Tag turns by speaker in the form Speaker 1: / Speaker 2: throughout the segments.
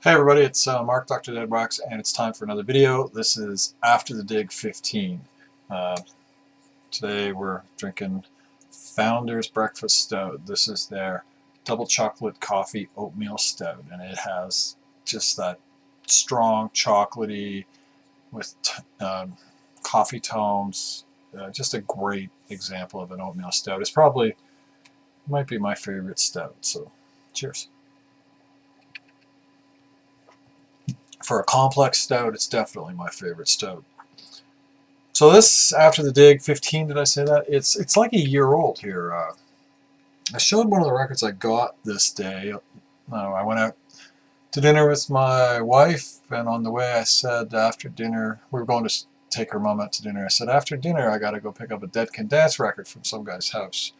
Speaker 1: Hey everybody, it's Mark, DoctorDeadwax, and it's time for another video. This is After the Dig 15. Today we're drinking Founder's Breakfast Stout. This is their double chocolate coffee oatmeal stout, and it has just that strong chocolatey with coffee tones. Just a great example of an oatmeal stout. It's probably, might be my favorite stout, so cheers. For a complex stout, it's definitely my favorite stout. So this, After the Dig 15, did I say that? It's like a year old here. I showed one of the records I got this day. I went out to dinner with my wife, and on the way I said after dinner, we were going to take her mom out to dinner. I said, after dinner I got to go pick up a Dead Can Dance record from some guy's house.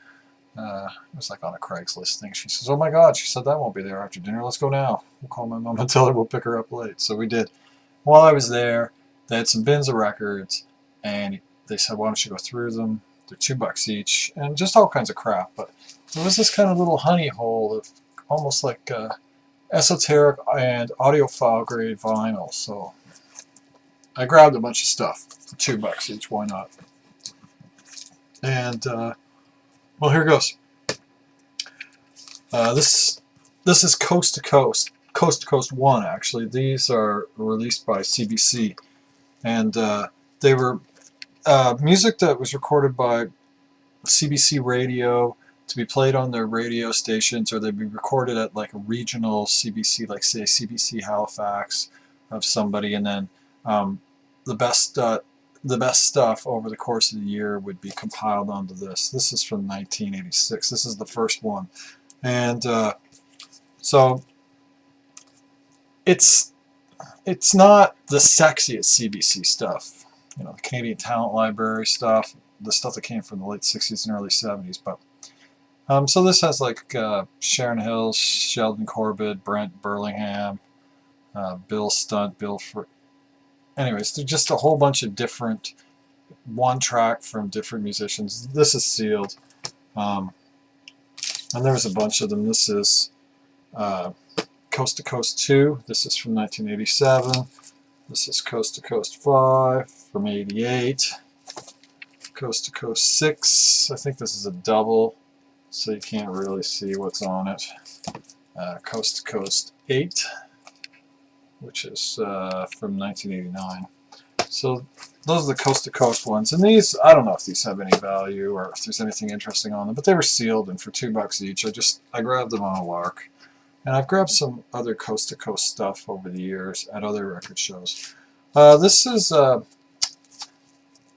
Speaker 1: It was like on a Craigslist thing. She says, oh my god, she said that won't be there after dinner. Let's go now. We'll call my mom and tell her we'll pick her up late. So we did. While I was there, they had some bins of records, and they said, why don't you go through them? They're $2 each, and just all kinds of crap. But there was this kind of little honey hole of almost like esoteric and audiophile grade vinyl. So I grabbed a bunch of stuff for $2 each. Why not? And well, here goes. This is Coast to Coast 1 actually. These are released by CBC, and they were music that was recorded by CBC Radio to be played on their radio stations, or they'd be recorded at like a regional CBC, like say CBC Halifax of somebody, and then the best stuff over the course of the year would be compiled onto this. This is from 1986. This is the first one, and so it's not the sexiest CBC stuff, you know, the Canadian Talent Library stuff, the stuff that came from the late 60s and early 70s, but so this has like Sharon Hills, Sheldon Corbett, Brent Burlingham, Bill Stunt, anyways, there's just a whole bunch of different one track from different musicians. This is sealed, and there's a bunch of them. This is Coast to Coast 2. This is from 1987. This is Coast to Coast 5 from 88. Coast to Coast 6. I think this is a double, so you can't really see what's on it. Coast to Coast 8, which is from 1989. So those are the Coast to Coast ones. And these, I don't know if these have any value or if there's anything interesting on them, but they were sealed, and for $2 each, I grabbed them on a lark. And I've grabbed some other Coast to Coast stuff over the years at other record shows. This is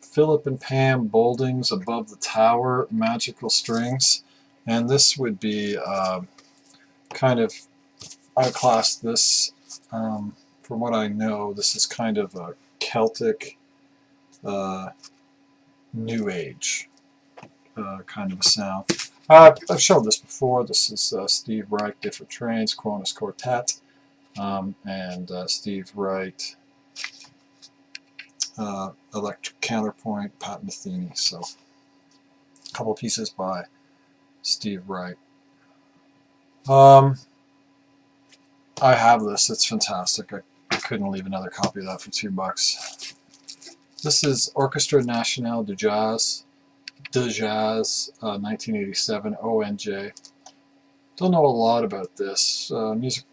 Speaker 1: Philip and Pam Bolding's Above the Tower, Magical Strings. And this would be kind of, I class this, from what I know, this is kind of a Celtic New Age kind of a sound. I've shown this before. This is Steve Reich, Different Trains, Cronus Quartet, and Steve Wright, Electric Counterpoint, Pat Metheny. So a couple pieces by Steve Wright. I have this. It's fantastic. I couldn't leave another copy of that for $2. This is Orchestre Nationale de Jazz, 1987, ONJ. Don't know a lot about this music.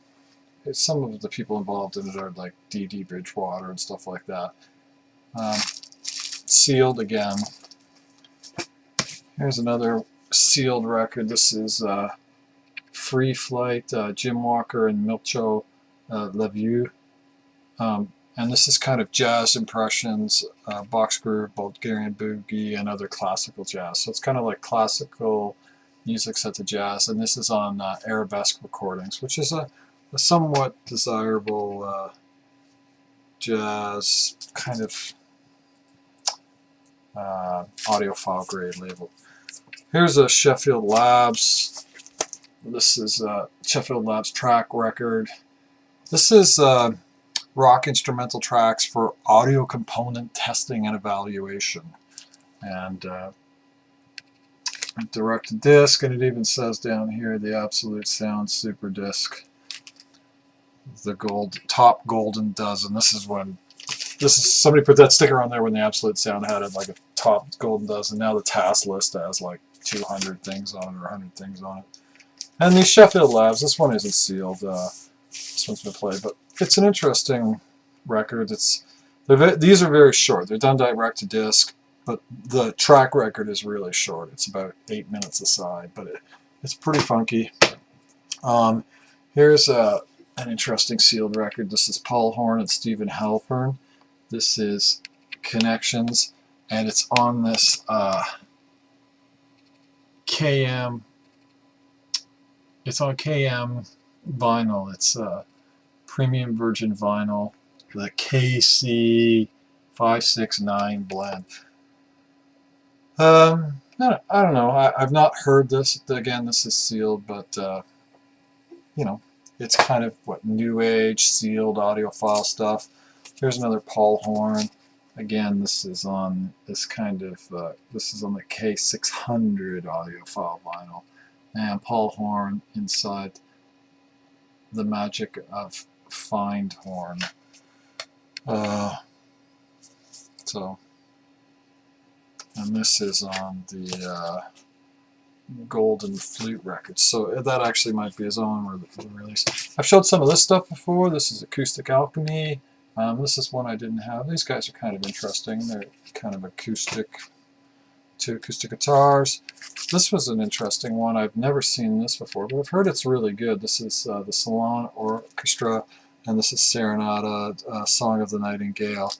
Speaker 1: Some of the people involved in it are like D.D. Bridgewater and stuff like that. Sealed again. Here's another sealed record. This is Free Flight, Jim Walker and Milcho Levieux. And this is kind of jazz impressions, box groove, Bulgarian boogie, and other classical jazz. So it's kind of like classical music set to jazz. And this is on Arabesque Recordings, which is a somewhat desirable jazz kind of audiophile grade label. Here's a Sheffield Labs. This is Sheffield Labs track record. This is rock instrumental tracks for audio component testing and evaluation. And direct disc, and it even says down here the Absolute Sound Super Disc. the top golden dozen. This is somebody put that sticker on there when the Absolute Sound had it, like a top golden dozen. Now the task list has like 200 things on it or 100 things on it. And these Sheffield Labs, this one isn't sealed. This one's been played, but it's an interesting record. These are very short. They're done direct to disc, but the track record is really short. It's about 8 minutes a side, but it's pretty funky. Here's an interesting sealed record. This is Paul Horn and Stephen Halpern. This is Connections, and it's on this KM. It's on KM vinyl. It's premium virgin vinyl, the KC569 blend. I don't know. I've not heard this. Again, this is sealed, but you know, it's kind of what new age sealed audiophile stuff. Here's another Paul Horn. Again, this is on this kind of this is on the K600 audiophile vinyl, and Paul Horn inside the magic of Find Horn. And this is on the Golden Flute record, so that actually might be his own release. I've showed some of this stuff before. This is Acoustic Alchemy. This is one I didn't have. These guys are kind of interesting. They're kind of acoustic, two acoustic guitars. This was an interesting one. I've never seen this before, but I've heard it's really good. This is the Salon Orchestra, and this is Serenata, Song of the Nightingale.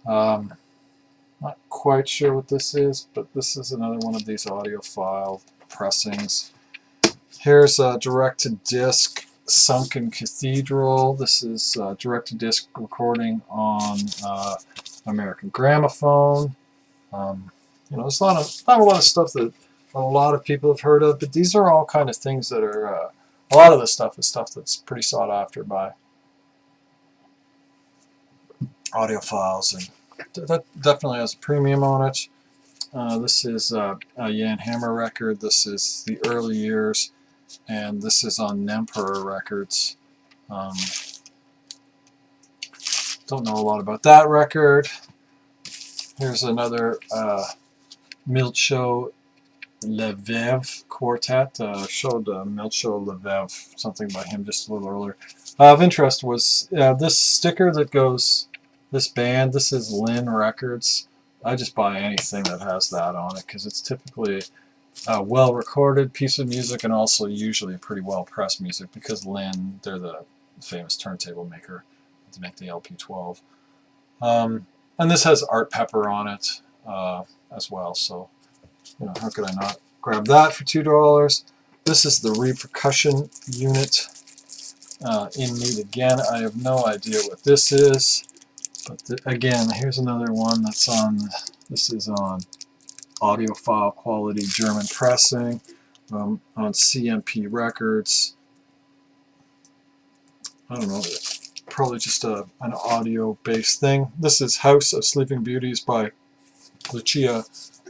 Speaker 1: Not quite sure what this is, but this is another one of these audiophile pressings. Here's a direct-to-disc Sunken Cathedral. This is direct-to-disc recording on American Gramophone. You know, there's not a lot of stuff that a lot of people have heard of, but these are all kind of things that are, a lot of this stuff is stuff that's pretty sought after by audiophiles, and that definitely has a premium on it. This is a Jan Hammer record. This is the early years, and this is on Nemperor Records. Don't know a lot about that record. Here's another Milcho Levev quartet. Showed Milcho Levev, something by him just a little earlier. Of interest was this sticker that goes, this band, this is Lynn Records. I just buy anything that has that on it because it's typically a well-recorded piece of music and also usually pretty well-pressed music, because Lynn, they're the famous turntable maker to make the LP12. And this has Art Pepper on it as well, so you know, how could I not grab that for $2? This is the Repercussion unit in Need Again. I have no idea what this is, but again, here's another one that's on, this is on audiophile quality German pressing on CMP Records. I don't know, probably just an audio-based thing. This is House of Sleeping Beauties by Lucius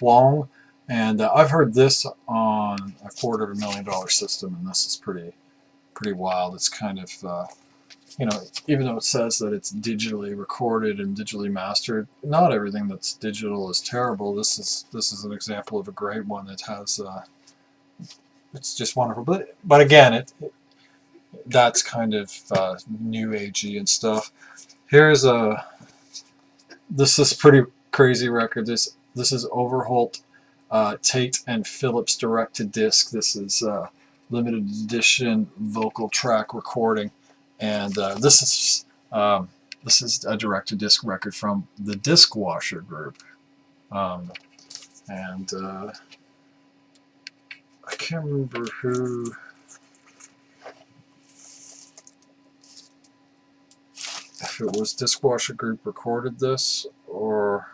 Speaker 1: Huang, and I've heard this on a $250,000 system, and this is pretty wild. It's kind of you know, even though it says that it's digitally recorded and digitally mastered, not everything that's digital is terrible. This is an example of a great one that has it's just wonderful. But again, that's kind of new agey and stuff. Here's this is a pretty crazy record. This is Overholt, Tate and Phillips direct to disc. This is limited edition vocal track recording, and this is a direct to disc record from the Discwasher group, and I can't remember who. If it was Discwasher Group recorded this, or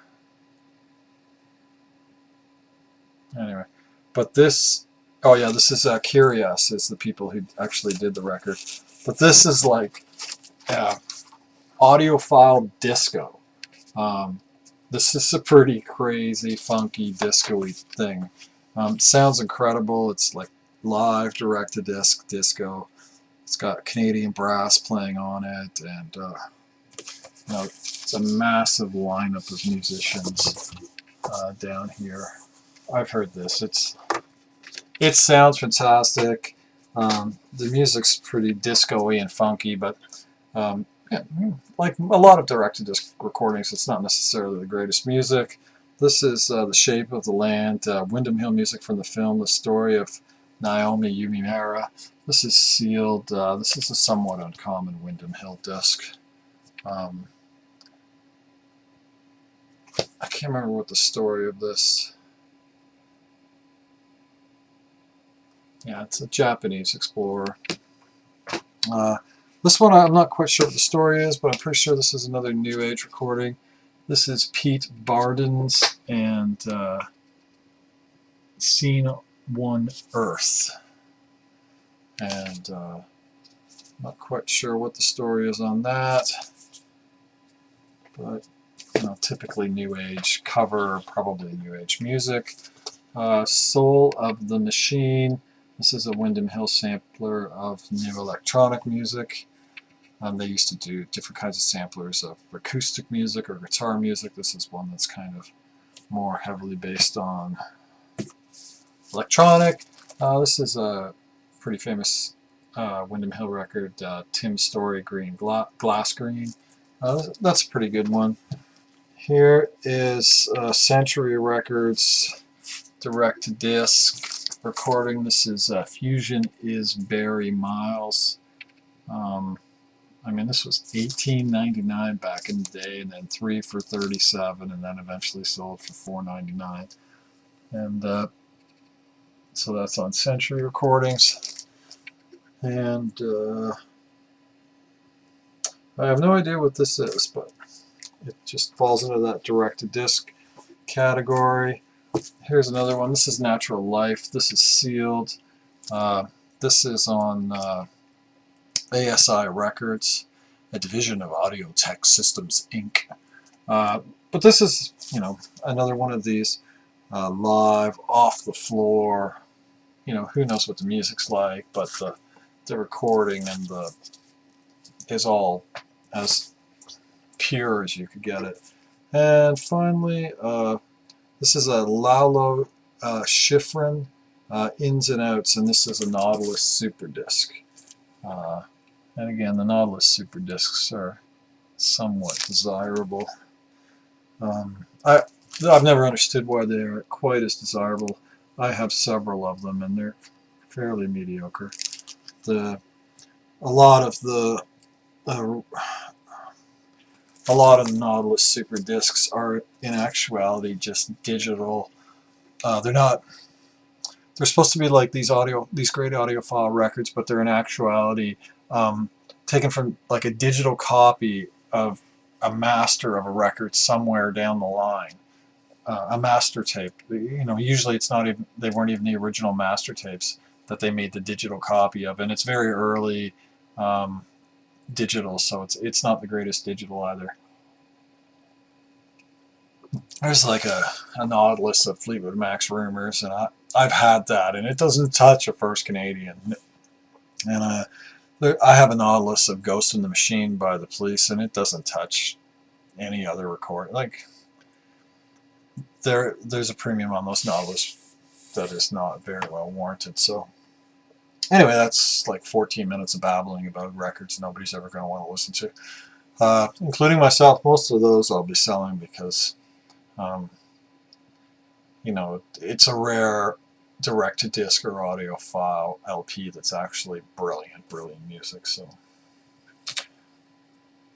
Speaker 1: anyway, but this, oh yeah, this is Curious is the people who actually did the record, but this is like audiophile disco. This is a pretty crazy, funky, disco-y thing. Sounds incredible. It's like live direct to disc disco. It's got Canadian brass playing on it, and you know, it's a massive lineup of musicians down here. I've heard this. It sounds fantastic. The music's pretty disco-y and funky, but yeah, like a lot of direct-to-disc recordings, it's not necessarily the greatest music. This is The Shape of the Land, Windham Hill music from the film The Story of Naomi Yumimura. This is sealed. This is a somewhat uncommon Windham Hill disc. I can't remember what the story of this. Yeah, it's a Japanese explorer. This one I'm not quite sure what the story is, but I'm pretty sure this is another New Age recording. This is Pete Bardens and Scene 1 Earth. And not quite sure what the story is on that, but you know, typically New Age cover, probably New Age music. Soul of the Machine. This is a Windham Hill sampler of new electronic music. They used to do different kinds of samplers of acoustic music or guitar music. This is one that's kind of more heavily based on electronic. This is a pretty famous Windham Hill record, Tim Story Green, Glass Green. That's a pretty good one. Here is Century Records direct-to-disc recording. This is Fusion is Barry Miles. I mean, this was $18.99 back in the day, and then 3 for $37, and then eventually sold for $4.99. And so that's on Century Recordings. And I have no idea what this is, but it just falls into that direct-to-disc category. Here's another one. This is Natural Life. This is sealed. This is on ASI Records, a division of Audio Tech Systems, Inc. But this is, you know, another one of these live, off the floor. You know, who knows what the music's like, but the recording and the is all as pure as you could get it. And finally, this is a Lalo Schifrin Ins and Outs, and this is a Nautilus Super Disc. And again, the Nautilus Super Discs are somewhat desirable. I've never understood why they're quite as desirable. I have several of them, and they're fairly mediocre. A lot of the Nautilus Super Discs are in actuality just digital. They're not. They're supposed to be like these great audiophile records, but they're in actuality taken from like a digital copy of a master of a record somewhere down the line. A master tape. You know, usually it's not even. They weren't even the original master tapes that they made the digital copy of, and it's very early digital, so it's not the greatest digital either. There's like a Nautilus of Fleetwood Mac's Rumors, and I've had that, and it doesn't touch a First Canadian. And I have a Nautilus of Ghost in the Machine by the Police, and it doesn't touch any other record. Like there's a premium on those Nautilus that is not very well warranted. So anyway, that's like 14 minutes of babbling about records nobody's ever going to want to listen to, including myself. Most of those I'll be selling because you know, it's a rare direct-to-disc or audiophile LP that's actually brilliant music. So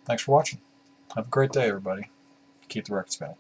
Speaker 1: thanks for watching. Have a great day, everybody. Keep the record spinning.